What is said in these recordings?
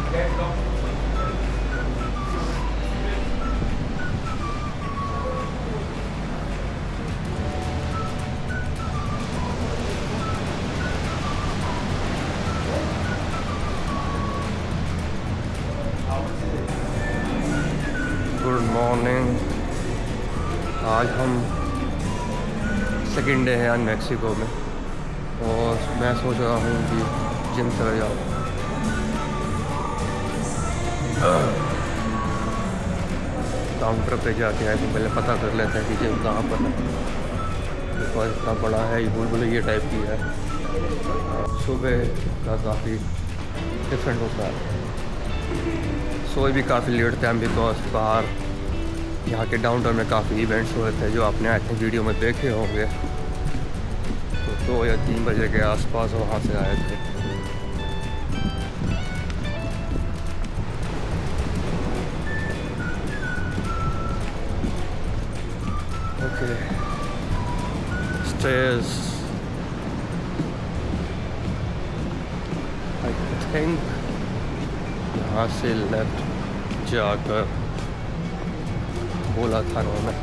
Good morning. आज हम second day है आज मैक्सिको में और मैं सोच रहा हूँ कि जिम चला जाऊँ। काउंटर पे जाके आए तो पहले पता कर लेते हैं कि जिम कहाँ पर है, बिकॉज इतना बड़ा है, ये भूल-भुलैया टाइप की है। सुबह का काफ़ी डिफरेंट होता है। सोए भी काफ़ी लेट थे हम, बिकॉज बाहर यहाँ के डाउनटाउन में काफ़ी इवेंट्स हुए थे जो आपने आई थिंक वीडियो में देखे होंगे। तो 2 या 3 बजे के आसपास वहाँ से आए थे। ओके, स्टेयर्स आई थिंक यहाँ से लेफ्ट जाकर बोला था उन्होंने।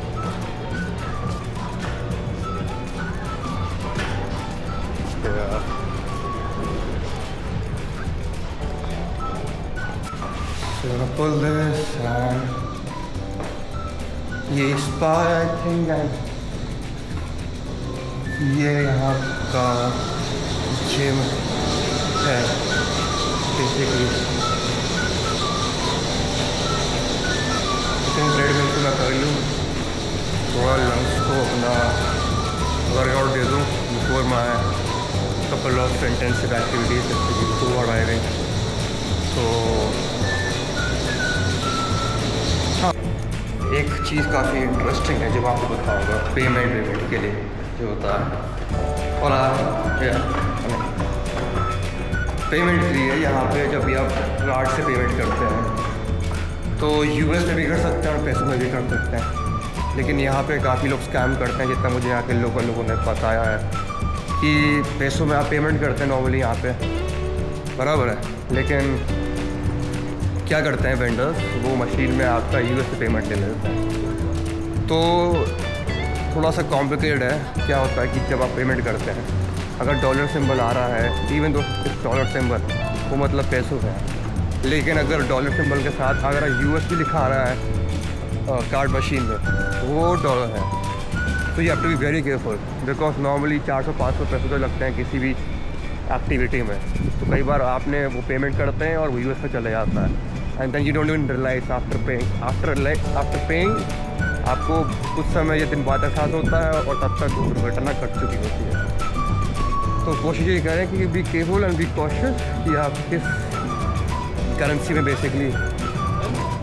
Pull this and ये स्पा आई थिंक है, ये यहाँ का जिम है बेसिकली। ट्रेडमिल से मैं कर लूँ, थोड़ा लंग्स को अपना वर्कआउट दे दूँ before my couple of intensive activities to driving. तो हाँ, एक चीज़ काफ़ी इंटरेस्टिंग है जो मैं आपको बताऊँगा पेमेंट के लिए जो होता है। और पेमेंट के लिए यहाँ पे जब भी आप कार्ड से पेमेंट करते हैं तो यूएस में भी कर सकते हैं और पैसों में भी कर सकते हैं, लेकिन यहाँ पे काफ़ी लोग स्कैम करते हैं। जितना मुझे यहाँ के लोकल लोगों ने बताया है कि पैसों में आप पेमेंट करते हैं नॉर्मली यहाँ पे, बराबर है, लेकिन क्या करते हैं वेंडर्स, वो मशीन में आपका यूएस से पेमेंट ले लेते हैं। तो थोड़ा सा कॉम्प्लिकेटेड है। क्या होता है कि जब आप पेमेंट करते हैं, अगर डॉलर सिंबल आ रहा है, इवन दो डॉलर सिंबल वो मतलब पैसों है, लेकिन अगर डॉलर सिंबल के साथ अगर यूएस भी लिखा आ रहा है कार्ड मशीन में, वो डॉलर है। तो you have to be very careful, because normally 400-500 पैसे तो लगते हैं किसी भी एक्टिविटी में। तो कई बार आपने वो पेमेंट करते हैं और वो यूएस में चले जाता है, and then you don't even realise after paying आपको कुछ समय या दिन बाद एहसास होता है और तब तक वो दुर्घटना घट चुकी होती है। तो कोशिश ये करें कि be careful and be cautious कि आप किस करेंसी में बेसिकली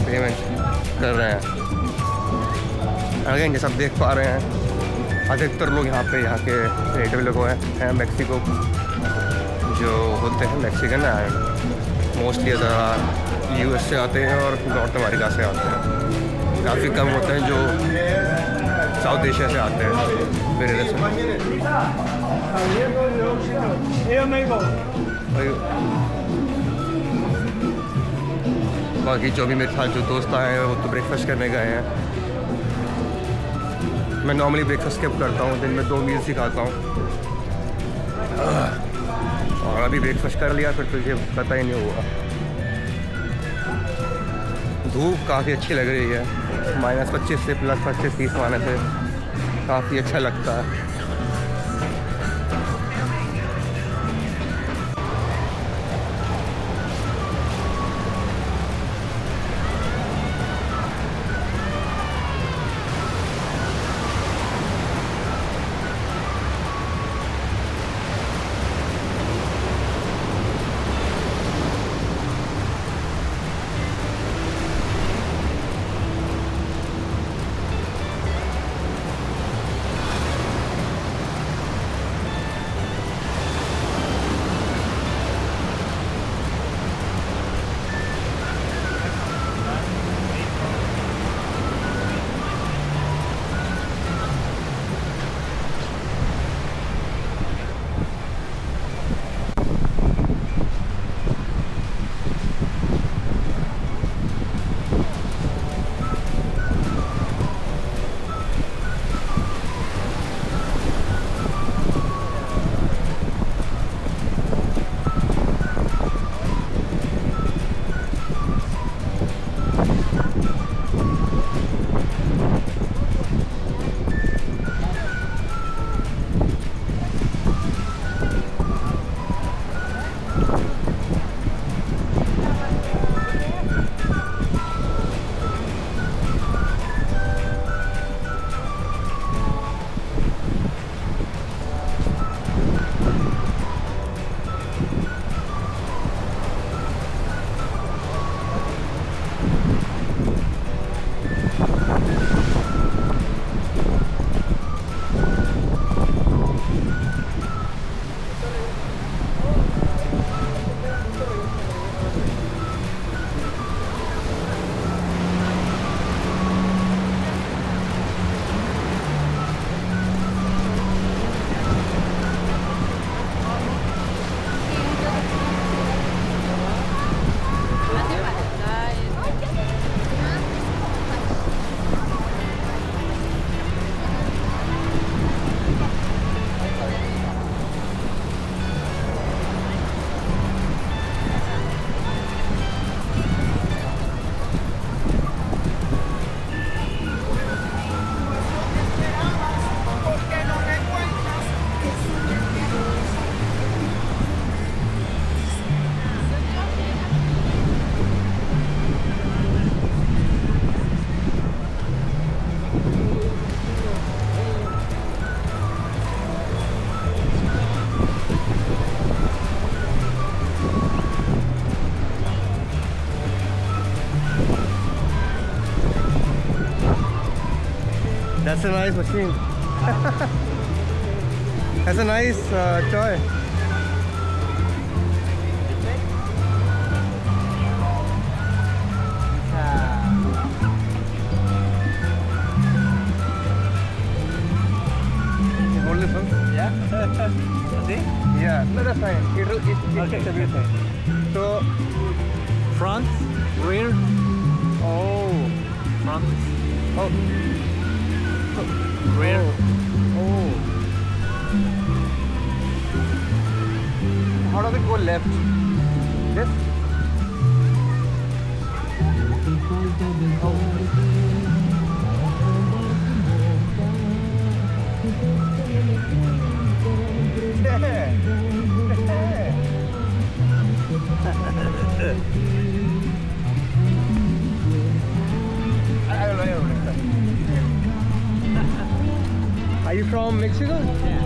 पेमेंट कर रहे हैं। अगेन जैसे आप देख पा रहे हैं, अधिकतर लोग यहाँ के नेटिव लोग हैं मैक्सिको जो होते हैं मैक्सिकन, एंड मोस्टली यूएस से आते हैं और नॉर्थ अमेरिका से आते हैं। काफ़ी कम होते हैं जो साउथ एशिया से आते हैं मेरे से। बाकी जो भी मेरे साथ जो दोस्त आए हैं वो तो ब्रेकफास्ट करने गए हैं। मैं नॉर्मली ब्रेकफास्ट स्किप करता हूँ, दिन में 2 मील्स ही खाता हूँ, और अभी ब्रेकफास्ट कर लिया फिर तुझे पता ही नहीं हुआ। धूप काफ़ी अच्छी लग रही है, -25 से +25-30 आने से काफ़ी अच्छा लगता है। That's a nice machine. That's a nice toy. You hold this one? Yeah. See? Yeah, no, that's fine. It takes everything. So, Front, rear, oh, front, oh, rear. oh. How does it go left? This? Are you from Mexico? Yeah.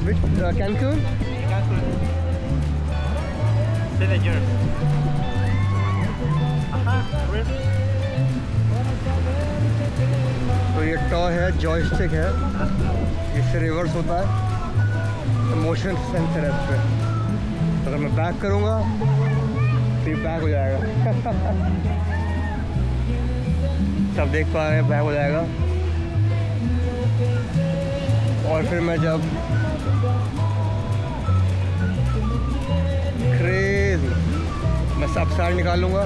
Which Cancun? 7 years. Rear. तो ये टॉ है, joystick है, इससे reverse होता है, motion sensor है इस पर। अगर मैं बैक करूँगा फिर बैक हो जाएगा। सब देख पा रहे हैं, बैक हो जाएगा। और फिर मैं जब क्रेजी मैं सब साइड निकाल लूँगा।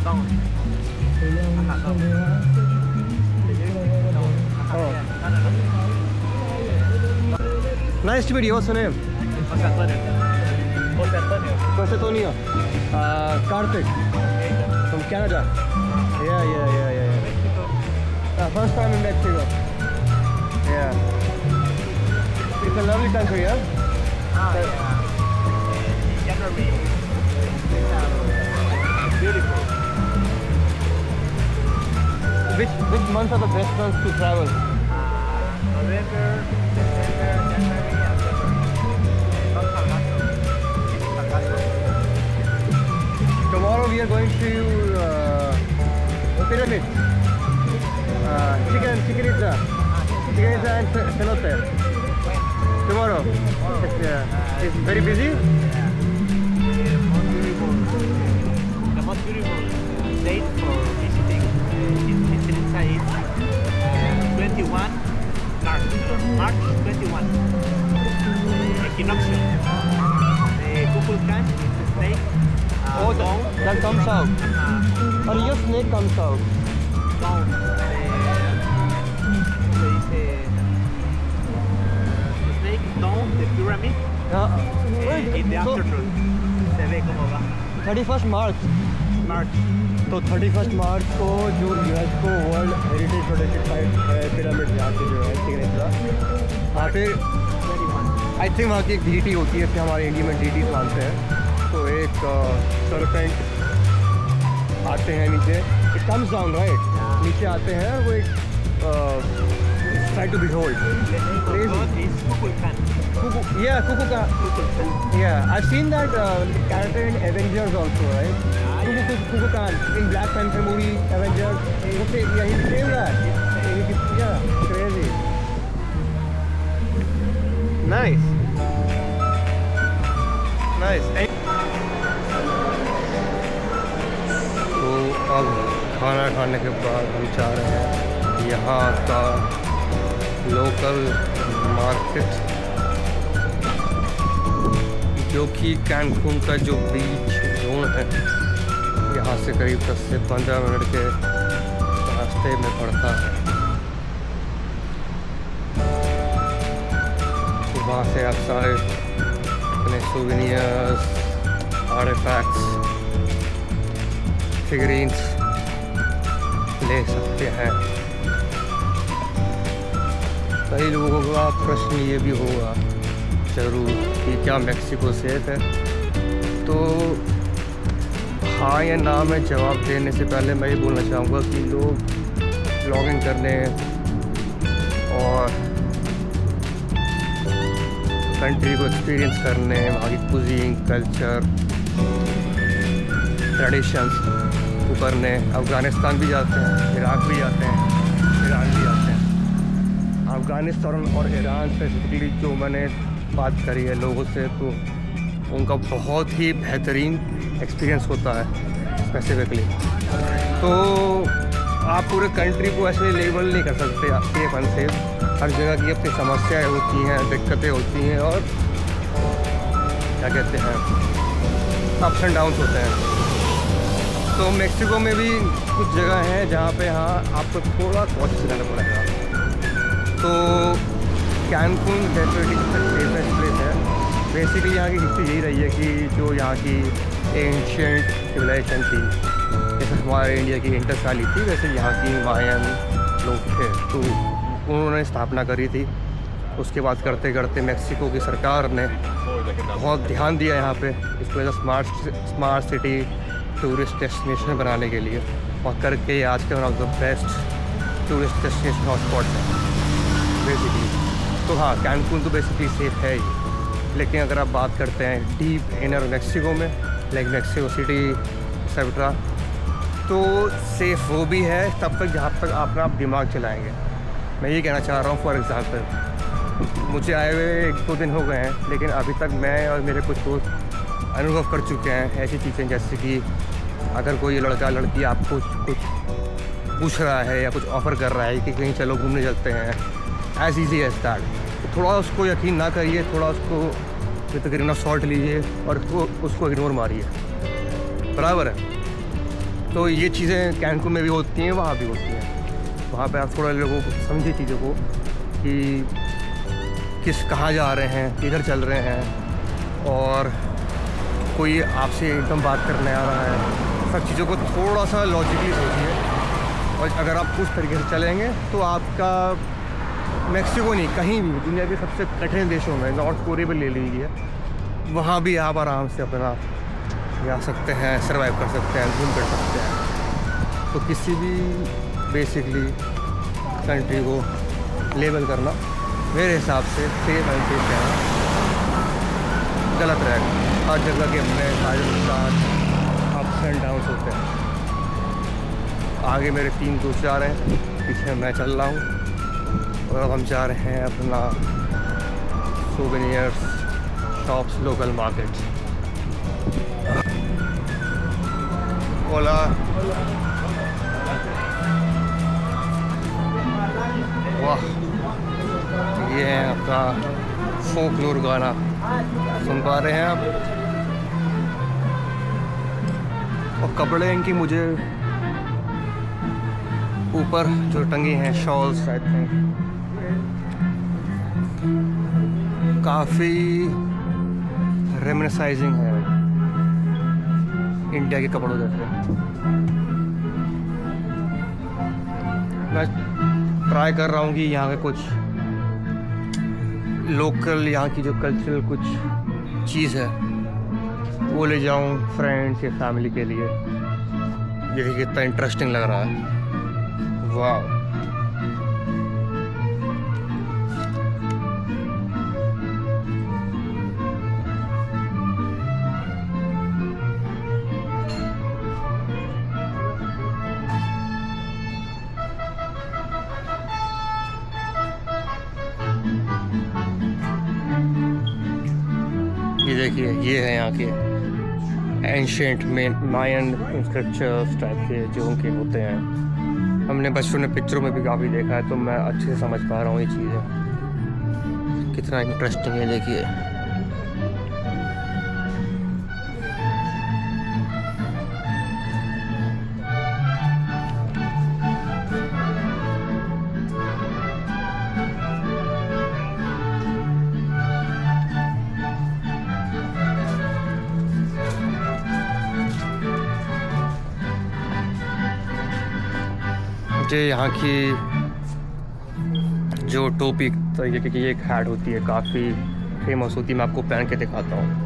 Down. Nice to meet you. What's your name? Jose Antonio. Jose Antonio. Jose Antonio. Karthik from Canada. Yeah. Mexico. First time in Mexico. Yeah. It's a lovely country, yeah? Yeah. January. Beautiful. Which months are the best months to travel? November, December, January, and February. Not Sargasso. Tomorrow we are going to Pyramid. Chichen Itza. Chichen Itza and cenote. Tomorrow. It's very busy. The most beautiful date for visiting Chichen Itza is 21 March 21. Equinoctial. The Kukulkan snake. Oh, that comes out. Or your snake comes out. Dawn. The snake down the pyramid in the So, afternoon. Se ve cómo va. 31st March. March. तो 31 मार्च को जो UNESCO world heritage protected site है pyramid यहाँ पे जो है signature वहाँ पे आई थिंक वहाँ की एक डीटी होती है, जैसे हमारे इंडिया में डीटी मानते हैं। तो एक सरपेंट आते हैं नीचे, इट कम्स डाउन राइट, नीचे आते हैं वो एक try to behold The name of God is Kukulkan. Kukulkan. Yeah, I've seen that character in Avengers also, right? Kukulkan in Black Panther movie, Avengers. Okay, yeah, he became that. Yeah, crazy. Nice. तो अब खाना खाने के बाद हम चाह रहे हैं यहाँ का लोकल मार्केट, जो कि कैनकून का जो बीच जोन है यहाँ से करीब 10 से 15 मिनट के रास्ते में पड़ता है। तो वहाँ से आप सारे अपने सोवेनियर्स, आर्टिफैक्ट्स, फिगरीन्स ले सकते हैं। कई लोगों का प्रश्न ये भी होगा ज़रूर कि क्या मेक्सिको सेफ है। तो हाँ या ना में जवाब देने से पहले मैं ये बोलना चाहूँगा कि लोग ब्लॉगिंग करने और कंट्री को एक्सपीरियंस करने, वहाँ की कुजीन, कल्चर, ट्रेडिशंस को करने अफ़गानिस्तान भी जाते हैं, इराक़ भी जाते हैं, ईरान भी जाते हैं। अफ़गानिस्तान और ईरान स्पेसिफिकली जो मैंने बात करी है लोगों से, तो उनका बहुत ही बेहतरीन एक्सपीरियंस होता है स्पेसिफिकली। तो आप पूरे कंट्री को ऐसे लेबल नहीं कर सकते सेफ अनसेफ। हर जगह की अपनी समस्याएं होती हैं, दिक्कतें होती हैं और क्या कहते हैं अप्स एंड डाउन्स होते हैं। तो मेक्सिको में भी कुछ जगह हैं जहाँ पे हाँ आपको थोड़ा कॉशियस रहना पड़ेगा। तो कैनकून डेफिनेटली सेफेस्ट प्लेस है। बेसिकली यहाँ की हिस्ट्री यही रही है कि जो यहाँ की एंशिएंट सिविलाइजेशन थी, जैसे हमारे इंडिया की इंडस वैली थी, वैसे यहाँ की मायन लोग थे, तो उन्होंने स्थापना करी थी। उसके बाद करते करते मेक्सिको की सरकार ने बहुत ध्यान दिया यहाँ पे इसको as smart city tourist destination बनाने के लिए, और करके आज के one of the best tourist destination hotspot है बेसिकली। तो हाँ, कैनकून तो बेसिकली सेफ है ही, लेकिन अगर आप बात करते हैं डीप इनर मेक्सिको में, लाइक मेक्सिको सिटी सेक्ट्रा, तो सेफ वो भी है तब तक जहाँ तक अपना आप दिमाग चलाएंगे। मैं ये कहना चाह रहा हूँ, फॉर एग्ज़ाम्पल मुझे आए हुए 1-2 दिन हो गए हैं, लेकिन अभी तक मैं और मेरे कुछ दोस्त अनुभव कर चुके हैं ऐसी चीज़ें, जैसे कि अगर कोई लड़का लड़की आपको कुछ पूछ रहा है या कुछ ऑफ़र कर रहा है कि कहीं चलो घूमने चलते हैं, एज ईजी एज दैट, तो थोड़ा उसको यकीन ना करिए, थोड़ा उसको विद ग्रेन ऑफ सॉल्ट लीजिए और उसको इग्नोर मारिए, बराबर है। तो ये चीज़ें कैनकून में भी होती हैं, वहाँ भी होती हैं। वहाँ पे आप थोड़ा लोगों को समझिए चीज़ों को कि कहाँ जा रहे हैं, किधर चल रहे हैं, और कोई आपसे एकदम बात करने आ रहा है, सब चीज़ों को थोड़ा सा लॉजिकली सोचिए। और अगर आप उस तरीके से चलेंगे तो आपका मेक्सिको नहीं, कहीं भी दुनिया के सबसे कठिन देशों में, नॉर्थ कोरिया भी ले लीजिए, वहाँ भी आप आराम से अपना जा सकते हैं, सर्वाइव कर सकते हैं, घूम कर सकते हैं। तो किसी भी बेसिकली कंट्री को लेबल करना मेरे हिसाब से सेफ एंड सेफ कहना गलत रहेगा। हर जगह के अपने साथ अप्स एंड डाउन्स होते हैं। आगे मेरे 3 दोस्त जा रहे हैं, पीछे मैं चल रहा हूँ, और अब हम जा रहे हैं अपना सोवेनियर्स शॉप्स, लोकल मार्केट्स। ओला वाह, ये है आपका फोकलोर गाना, सुन पा रहे हैं आप। और कपड़े इनकी मुझे ऊपर जो टंगी हैं शॉल्स आई थिंक काफ़ी रेमिनिसाइजिंग है इंडिया के कपड़ों जैसे। मैं ट्राई कर रहा हूँ कि यहाँ के कुछ लोकल, यहाँ की जो कल्चरल कुछ चीज़ है वो ले जाऊँ फ्रेंड्स या फैमिली के लिए। ये कितना इंटरेस्टिंग लग रहा है, वाह। ये देखिए, ये है यहाँ के एंशिएंट मायन स्ट्रक्चर्स टाइप के जो उनके होते हैं। हमने बचपन में पिक्चरों में भी काफ़ी देखा है, तो मैं अच्छे से समझ पा रहा हूँ ये चीज़ें। कितना इंटरेस्टिंग है, देखिए। मुझे यहाँ की जो टोपी तरीके की एक हैट होती है काफ़ी फेमस होती है, मैं आपको पहन के दिखाता हूँ।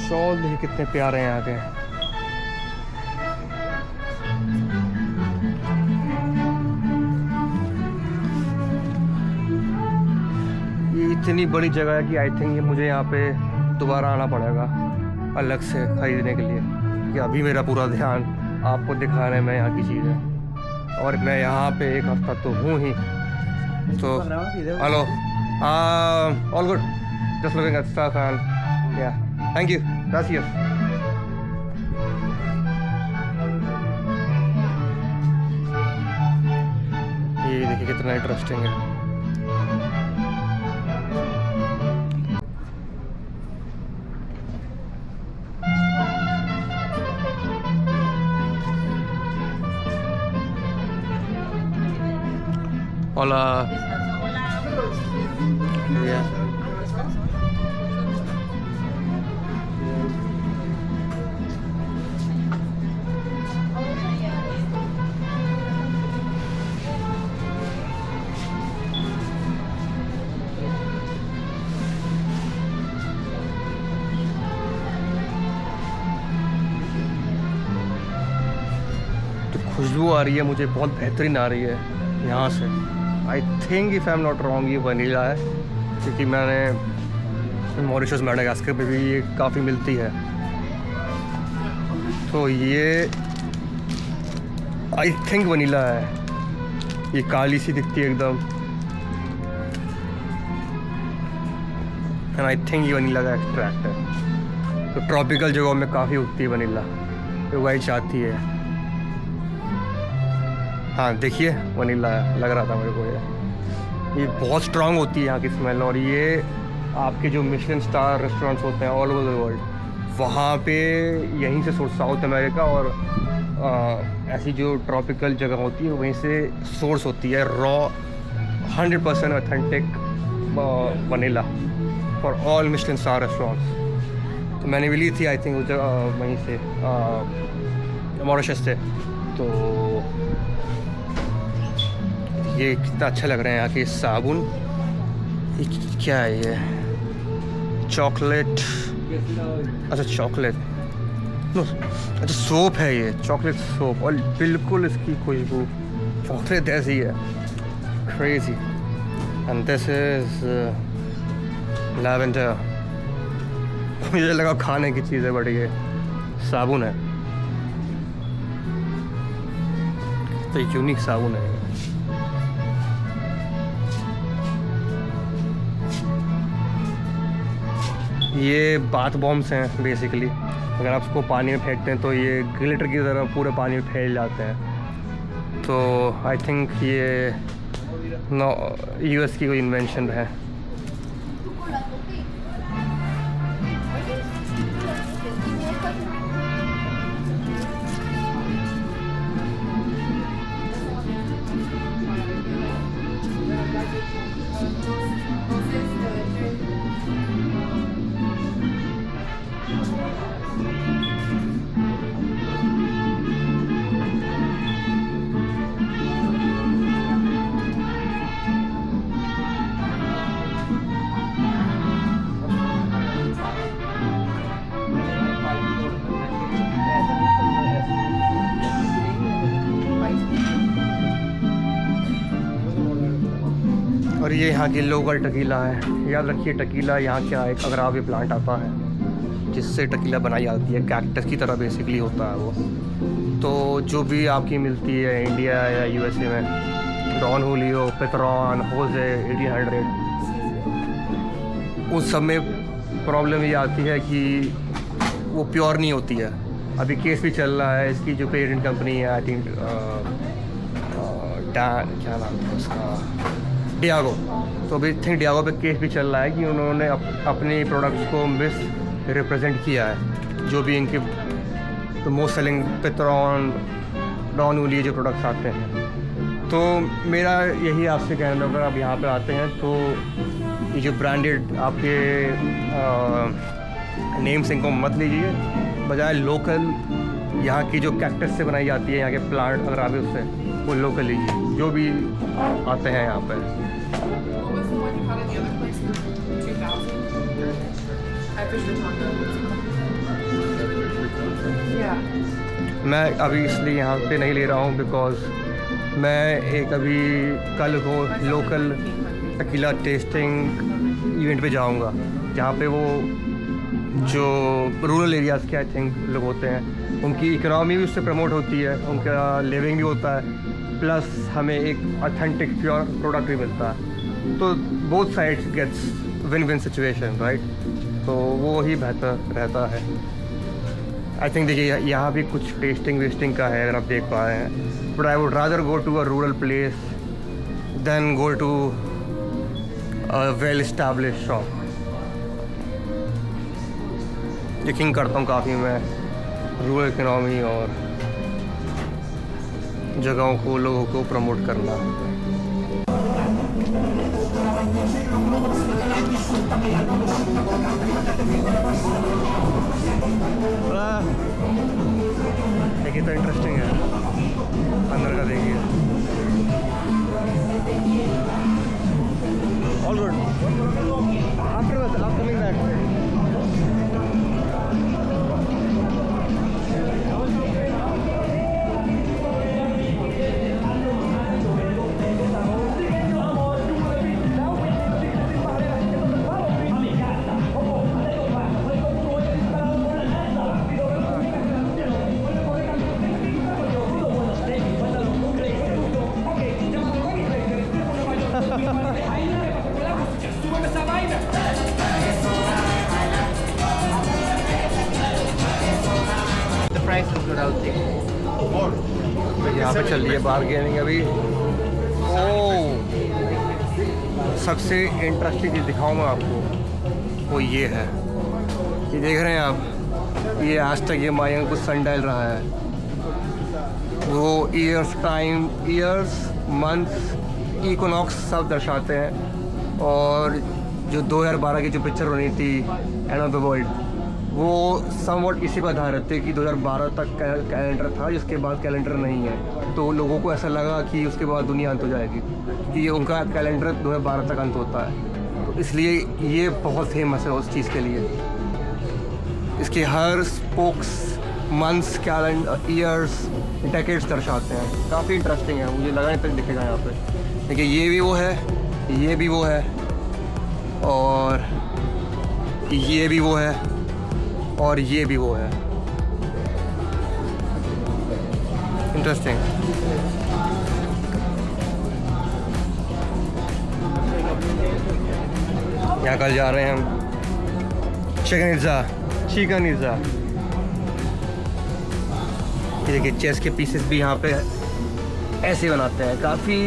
शॉल देखिए कितने प्यारे हैं यहाँ के। ये इतनी बड़ी जगह है कि आई थिंक ये मुझे यहाँ पे दोबारा आना पड़ेगा अलग से खरीदने के लिए, कि अभी मेरा पूरा ध्यान आपको दिखाने में यहाँ की चीज़ें, और मैं यहाँ पे एक हफ्ता तो हूँ ही। तो hello, all good, just looking at stuff and या थैंक यू, gracias। ये देखिए कितना इंटरेस्टिंग है। Hola। Yeah। खुशबू आ रही है मुझे, बहुत बेहतरीन आ रही है यहाँ से। I think if I am not wrong ये वनीला है, क्योंकि मैंने मॉरिशस मेडागास्कर पे भी ये काफ़ी मिलती है। तो ये आई थिंक वनीला है। ये काली सी दिखती है एकदम, एंड आई थिंक ये वनीला का एक्सट्रैक्ट है। तो ट्रॉपिकल जगहों में काफ़ी उगती है वनीला, तो वही चाहती है। हाँ देखिए, वनीला लग रहा था मेरे को। ये बहुत स्ट्रांग होती है यहाँ की स्मेल, और ये आपके जो मिशेलिन स्टार रेस्टोरेंट्स होते हैं ऑल ओवर द वर्ल्ड, वहाँ पे यहीं से सोर्स, साउथ अमेरिका और ऐसी जो ट्रॉपिकल जगह होती है वहीं से सोर्स होती है raw 100% authentic vanilla for all Michelin star restaurants. तो मैंने भी ली थी आई थिंक उस वहीं से मॉरिशस से। तो ये कितना अच्छा लग रहा है यहाँ के साबुन। ये क्या है ये? चॉकलेट, अच्छा चॉकलेट, नो अच्छा सोप है ये, चॉकलेट सोप, और बिल्कुल इसकी खुशबू चॉकलेट जैसी है, crazy. And this is lavender. मुझे लगा खाने की चीज़ है, बट ये साबुन है। तो यूनिक साबुन है। ये बाथ बॉम्ब्स हैं बेसिकली। अगर आप उसको पानी में फेंकते हैं तो ये ग्लिटर की तरह पूरे पानी में फैल जाते हैं। तो आई थिंक ये यूएस की कोई इन्वेंशन है। और ये यहाँ की लोकल टकीला है। याद रखिए टकीला यहाँ क्या है, एक अगरावे प्लांट आता है जिससे टकीला बनाई जाती है। कैक्टस की तरह बेसिकली होता है वो। तो जो भी आपकी मिलती है इंडिया या यूएसए में, डॉन हुलियो, पेट्रॉन, होजे, 1800, उस सब में प्रॉब्लम ये आती है कि वो प्योर नहीं होती है। अभी केस भी चल रहा है इसकी, जो पेरेंट कंपनी है आई थिंक क्या नाम है उसका, डियागो। तो अभी थिंक डियागो पे केस भी चल रहा है कि उन्होंने अपने प्रोडक्ट्स को मिस रिप्रेजेंट किया है। जो भी इनके तो मोस्ट सेलिंग पेट्रॉन, डॉन हुलियो जो प्रोडक्ट्स आते हैं। तो मेरा यही आपसे कहना है, अगर आप यहाँ पे आते हैं तो ये जो ब्रांडेड आपके नेम्स इनको मत लीजिए, बजाय लोकल यहाँ की जो कैक्टस से बनाई जाती है, यहाँ के प्लांट अगर आप उससे वो लोकल लीजिए जो भी आते हैं यहाँ पर। मैं अभी इसलिए यहाँ पे नहीं ले रहा हूँ बिकॉज़ मैं एक अभी कल को लोकल टकीला टेस्टिंग इवेंट पे जाऊँगा, जहाँ पे वो जो रूरल एरियाज़ के आई थिंक लोग होते हैं, उनकी इकोनॉमी भी उससे प्रमोट होती है, उनका लिविंग भी होता है, प्लस हमें एक ऑथेंटिक प्योर प्रोडक्ट भी मिलता है। तो both sides gets win win situation, right. तो वो ही बेहतर रहता है आई थिंक। देखिए यहाँ भी कुछ टेस्टिंग वेस्टिंग का है अगर आप देख पा रहे हैं, but I would rather go to a rural place than go to a well established shop. यकीन करता हूँ काफ़ी मैं रूरल इकोनॉमी और जगहों को, लोगों को प्रमोट करना। देखिए तो इंटरेस्टिंग है, अंदर का देखिए। All good after coming back. The price is good, I'll take it. यहाँ पे चल रही है बार्गेनिंग अभी। ओह, सबसे इंटरेस्टिंग चीज़ दिखाऊँ मैं आपको, वो ये है। ये देख रहे हैं आप, ये आज तक ये मायंग कुछ सन डाल रहा है। वो ईयर्स टाइम, ईयर्स, मंथ्स, इकोनॉक्स सब दर्शाते हैं। और जो 2012 की जो पिक्चर बनी थी एंड ऑफ द वर्ल्ड, वो समवॉट इसी पर आधारित थे कि 2012 तक कैलेंडर था, जिसके बाद कैलेंडर नहीं है। तो लोगों को ऐसा लगा कि उसके बाद दुनिया अंत हो जाएगी, क्योंकि ये उनका कैलेंडर 2012 तक अंत होता है। तो इसलिए ये बहुत फेमस है उस चीज़ के लिए। इसके हर spokes months, calendar, years, decades दर्शाते हैं। काफ़ी इंटरेस्टिंग है, मुझे लगा नहीं तक दिखेगा यहाँ पे। देखिए ये भी वो है, ये भी वो है, और ये भी वो है, और ये भी वो है। इंटरेस्टिंग। यहाँ कल जा रहे हैं हम चिकन इज़ा। ये देखिए चेस के पीसेस भी यहाँ पे ऐसे बनाते हैं। काफ़ी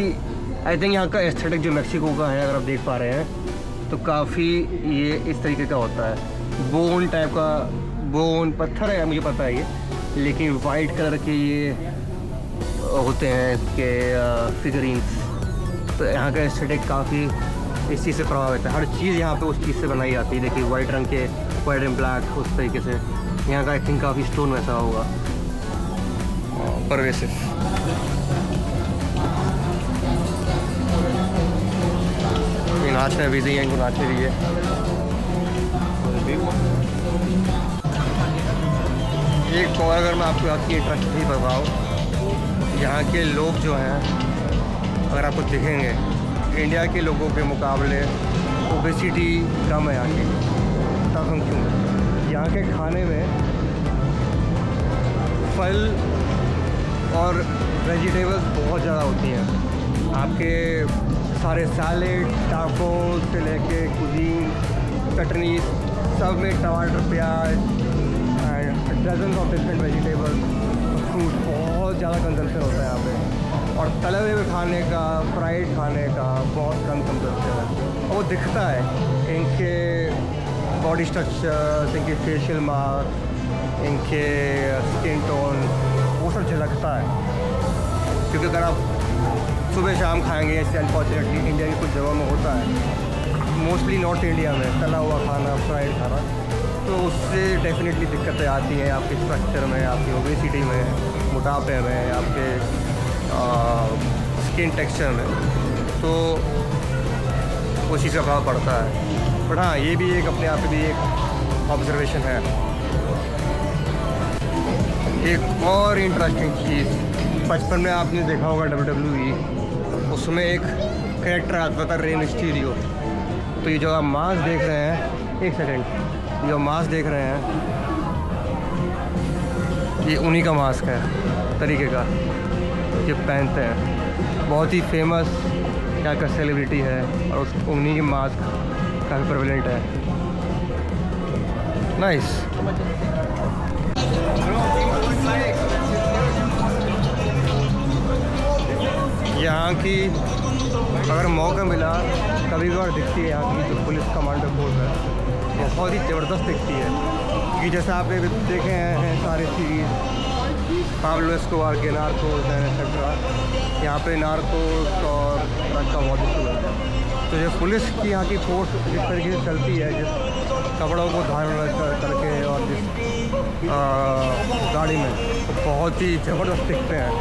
आई थिंक यहाँ का एस्थेटिक जो मेक्सिको का है, अगर आप देख पा रहे हैं तो काफ़ी ये इस तरीके का होता है। बोन टाइप का, बोन पत्थर है मुझे पता है ये, लेकिन वाइट कलर के ये होते हैं इसके फिगरीन्स। तो यहाँ का एस्थेटिक काफ़ी इस चीज़ से प्रभावित है। हर चीज़ यहाँ पे उस चीज़ से बनाई जाती है। देखिए वाइट रंग के, वाइट एंड ब्लैक उस तरीके से। यहाँ का आई थिंक काफ़ी स्टोन वैसा होगा परवेसिव। नाच रहे बिजी हैं, इनको नाचने दीजिए। एक और अगर मैं आपको यहाँ की इंटरेस्ट भी बताऊँ, यहाँ के लोग जो हैं अगर आपको दिखेंगे इंडिया के लोगों के मुकाबले ओबेसिटी कम है यहाँ की। तब हम क्यों, यहाँ के खाने में फल और वेजिटेबल्स बहुत ज़्यादा होती हैं। आपके सारे सैलेड, टाकोस से लेके कुजीन, चटनी, सब में टमाटर, प्याज and dozen of different vegetables, fruit बहुत ज़्यादा कंजम्पशन होता है यहाँ पे। और तले हुए खाने का, फ्राइड खाने का बहुत कम कंजम्पशन है। और वो दिखता है इनके बॉडी स्ट्रक्चर, इनके फेशियल मार्क्स, इनके स्किन टोन, वो सब झलकता है। क्योंकि अगर आप सुबह शाम खाएंगे, जैसे अनफॉर्चुनेटली इंडिया की कुछ जगहों में होता है, मोस्टली नॉर्थ इंडिया में तला हुआ खाना, फ्राइड खाना, तो उससे डेफिनेटली दिक्कतें आती हैं आपके स्ट्रक्चर में, आपकी ओबेसिटी में, मोटापे में, आपके स्किन टेक्सचर में। तो उस चीज़ का प्रभाव पड़ता है। बट हाँ, ये भी एक अपने आप में भी एक ऑब्जर्वेशन है। एक और इंटरेस्टिंग चीज़, बचपन में आपने देखा होगा WWE, उसमें एक कैरेक्टर आता था रे मिस्टीरियो। तो ये जो आप मास्क देख रहे हैं, एक सेकेंड, जो मास्क देख रहे हैं ये उन्हीं का मास्क है तरीके का, ये पहनते हैं। बहुत ही फेमस यहाँ का सेलिब्रिटी है और उस उन्हीं के मास्क काफ़ी प्रेवलेंट है। नाइस। यहाँ की अगर मौका मिला, कभी कभार दिखती है यहाँ की जो पुलिस कमांडो फोर्स है, बहुत ही ज़बरदस्त दिखती है। कि जैसे आपने देखे हैं सारे सीरीज़, पाब्लो एस्कोबार के नार्कोस हैं एक्सेट्रा, यहाँ पे नार्कोस और ड्रग का बहुत इशू है। तो ये पुलिस की यहाँ की फोर्स जिस तरीके से चलती है, जिस कपड़ों को धारण करके और जिस गाड़ी में, तो बहुत ही ज़बरदस्त दिखते हैं।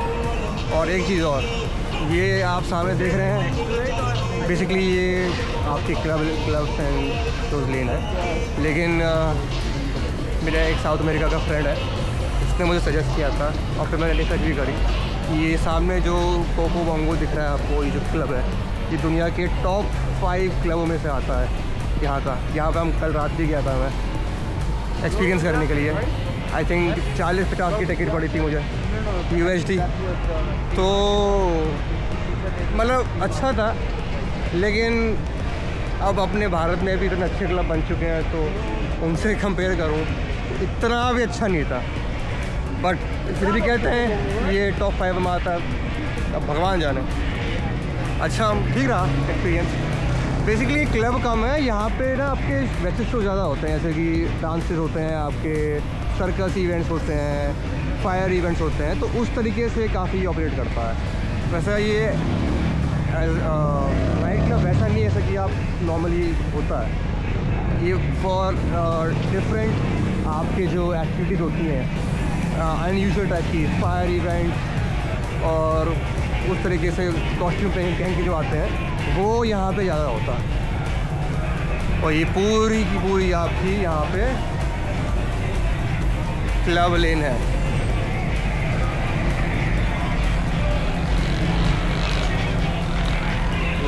और एक चीज़ और, ये आप सामने देख रहे हैं, बेसिकली ये आपकी क्लब्स एंड शोज लेन है। लेकिन मेरा एक साउथ अमेरिका का फ्रेंड है, उसने मुझे सजेस्ट किया था और फिर मैंने रिसर्च भी करी। ये सामने जो कोको बंगो दिख रहा है आपको, ये जो क्लब है, ये दुनिया के टॉप 5 क्लबों में से आता है यहाँ का। यहाँ पे हम कल रात भी गया था मैं एक्सपीरियंस करने के लिए। आई थिंक 40-50 की टिकट पड़ी थी मुझे USD। तो मतलब अच्छा था, लेकिन अब अपने भारत में भी इतने अच्छे क्लब बन चुके हैं, तो उनसे कंपेयर करूँ इतना भी अच्छा नहीं था। बट फिर भी कहते हैं ये टॉप 5 में आता है, अब भगवान जाने। अच्छा ठीक रहा एक्सपीरियंस। बेसिकली क्लब कम है यहाँ पे ना, आपके वैसे शो ज़्यादा होते हैं, जैसे कि डांसेस होते हैं, आपके सर्कस इवेंट्स होते हैं, फायर इवेंट्स होते हैं, तो उस तरीके से काफ़ी ऑपरेट करता है। वैसा ये नाइट क्लब वैसा नहीं है जैसा कि आप नॉर्मली होता है। ये फॉर डिफरेंट आपके जो एक्टिविटीज़ होती हैं, अनयूजुअल टाइप की फायर इवेंट और उस तरीके से कॉस्ट्यूम पहन के जो आते हैं, वो यहाँ पे ज़्यादा होता है। और ये पूरी की पूरी आपकी यहाँ पे क्लब लेन है।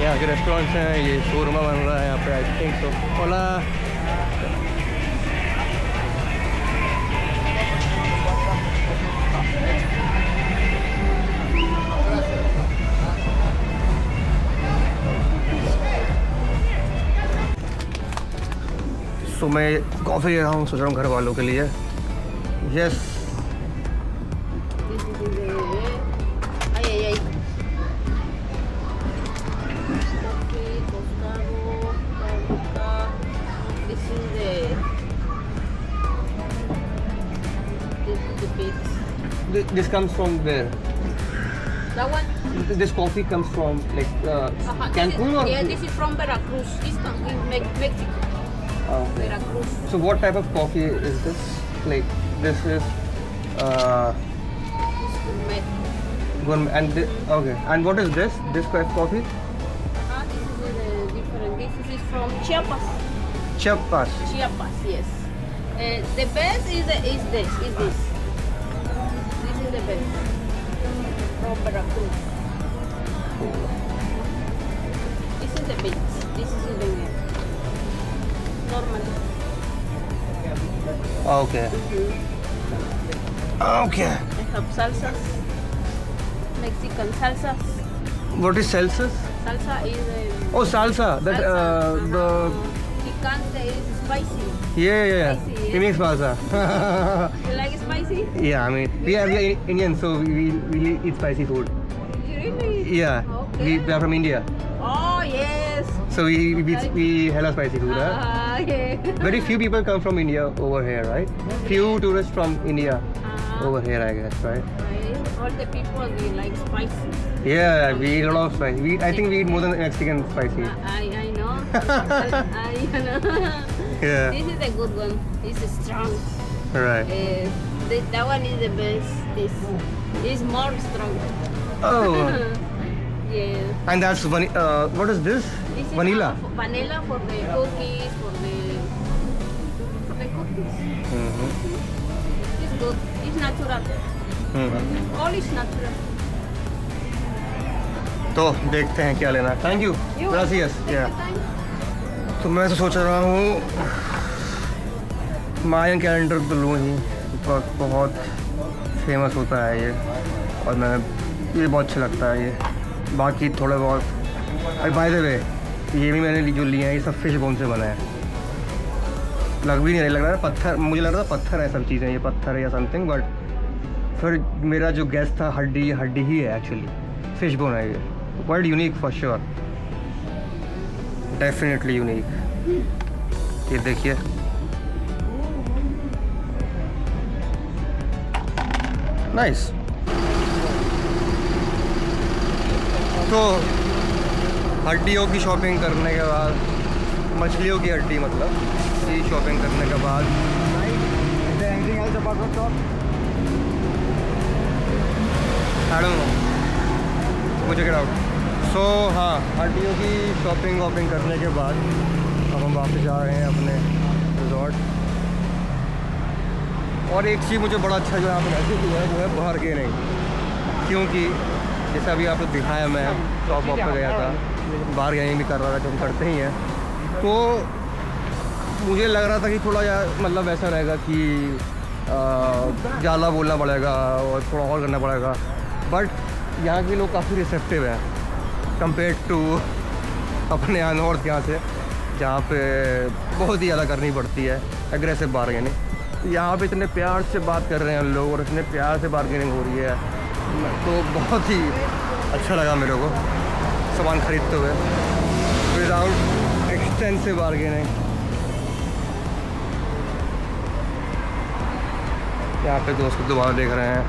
यहाँ के रेस्टोरेंट्स हैं, ये शोरमा बन रहा है यहाँ पे, आई थिंक सो। ओला तो मैं कॉफ़ी ले रहा हूँ, सोच रहा हूँ घर वालों के लिए। Yes This is the ay ay ay. Coffee, tostado, paprika. This is the pigs. This comes from where? That one. This coffee comes from like Cancun or? Yeah, this is from Veracruz. This comes in Mexico. Okay. Veracruz. So what type of coffee is this? Like this is Gourmet. gourmet and okay. And what is this? This type of coffee? This is different. This is from Chiapas. Chiapas. Chiapas, yes. The best is this. This is the best from Veracruz. This is the best. This is the normal. Okay. Okay. I have salsas, Mexican salsas. What is salsas? Salsa is Oh, salsa. That salsa. the Picante is spicy. yeah. Spicy, It makes salsa. You like spicy? Yeah, I mean we are Indian, so we eat spicy food. Really? Yeah. Okay. We are from India, Oh yes. so we hella spicy food. Huh? Yeah. Very few people come from India over here, right? Few tourists from India over here, I guess, right? Right. All the people they like spicy. Yeah, we eat a lot of spicy. I think we eat more than Mexican spicy. I know. I know. Yeah. This is a good one. It's strong. Right. That one is the best. This is more strong. Oh, Yeah. and that's what is this? This is Vanilla. Vanilla for the cookies, for the cookies. Mm-hmm. It's good. It's natural. Mm-hmm. All is natural. तो देखते हैं क्या लेना है। Thank you. Gracious. Take your time. तो मैं तो सोच रहा हूँ मायन कैलेंडर तो लूँ ही, बहुत फेमस होता है ये, और मैं ये बहुत अच्छा लगता है ये। बाकी थोड़े बहुत बाय द वे ये भी मैंने जो लिए हैं ये सब फिश बोन से बना है। लग भी नहीं लग रहा है पत्थर, मुझे लग रहा था पत्थर है सब चीज़ें, ये पत्थर है या समथिंग, बट फिर मेरा जो गैस था हड्डी ही है एक्चुअली, फिश बोन है ये। Quite unique for sure, definitely unique. ये देखिए नाइस। तो हड्डियों की शॉपिंग करने के बाद, मछलियों की हड्डी मतलब की शॉपिंग करने के बाद, I don't know, मुझे get out। सो हाँ, हड्डियों की शॉपिंग वॉपिंग करने के बाद अब हम वापस जा रहे हैं अपने रिजॉर्ट। और एक चीज़ मुझे बड़ा अच्छा जो यहाँ पर महसूस हुआ है वो है बार्गेनिंग, क्योंकि जैसे अभी आपको दिखाया मैं शॉप वॉप पर गया था, बार्गेनिंग भी कर रहा था जो हम करते ही हैं। तो मुझे लग रहा था कि थोड़ा मतलब ऐसा रहेगा कि ज़्यादा बोलना पड़ेगा और थोड़ा और करना पड़ेगा, बट यहाँ के लोग काफ़ी रिसेप्टिव हैं कंपेयर टू अपने यहाँ नॉर्थ यहाँ से, जहाँ पे बहुत ही ज़्यादा करनी पड़ती है एग्रेसिव बार्गेनिंग। यहाँ पे इतने प्यार से बात कर रहे हैं लोग और इतने प्यार से बार्गेनिंग हो रही है, तो बहुत ही अच्छा लगा मेरे को सामान खरीदते हुए विदाउट एक्सटेंसिव बार्गेनिंग। यहाँ पे दोस्त को दोबारा देख रहे हैं।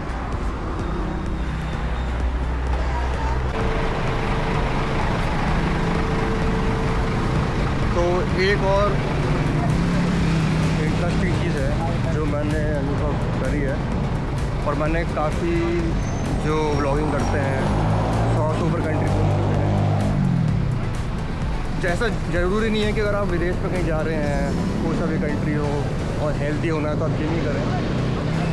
तो एक और इंटरेस्टिंग चीज़ है जो मैंने अनुभव करी है, और मैंने काफ़ी जो व्लॉगिंग करते हैं 100 से ऊपर कंट्री घूम चुके हैं। जैसा ज़रूरी नहीं है कि अगर आप विदेश में कहीं जा रहे हैं, कोई सा भी कंट्री हो और हेल्दी होना है तो आप जिम ही करें।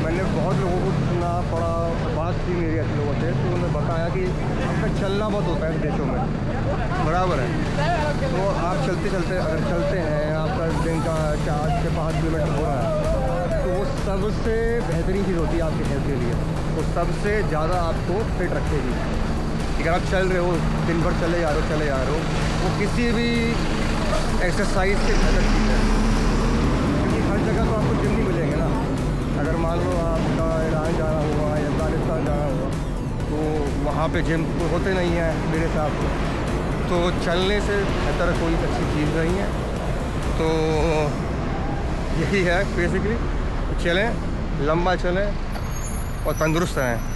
मैंने बहुत लोगों को सुना पढ़ा, बात की मेरी ऐसे लोगों से, तो उन्होंने बताया कि आपका चलना बहुत होता है देशों में, बराबर है। तो आप चलते चलते अगर चलते हैं, आपका दिन का 4 से 5 किलोमीटर हो रहा है, तो वो सबसे बेहतरीन चीज़ होती है आपके हेल्थ के लिए, तो सबसे ज़्यादा आपको फिट रखेगी। अगर आप चल रहे हो, दिन भर चले जा रहे हो, वो किसी भी एक्सरसाइज से बेहतर चीज़ है। हर जगह तो आपको जिम नहीं मिलेंगे ना। अगर मान लो आपका ईरान जाना हुआ या अफगानिस्तान जाना हुआ तो वहाँ पे जिम होते नहीं हैं मेरे हिसाब से। तो चलने से बेहतर कोई अच्छी चीज़ नहीं है। तो यही है बेसिकली, चलें, लंबा चलें और तंदुरुस्त रहें।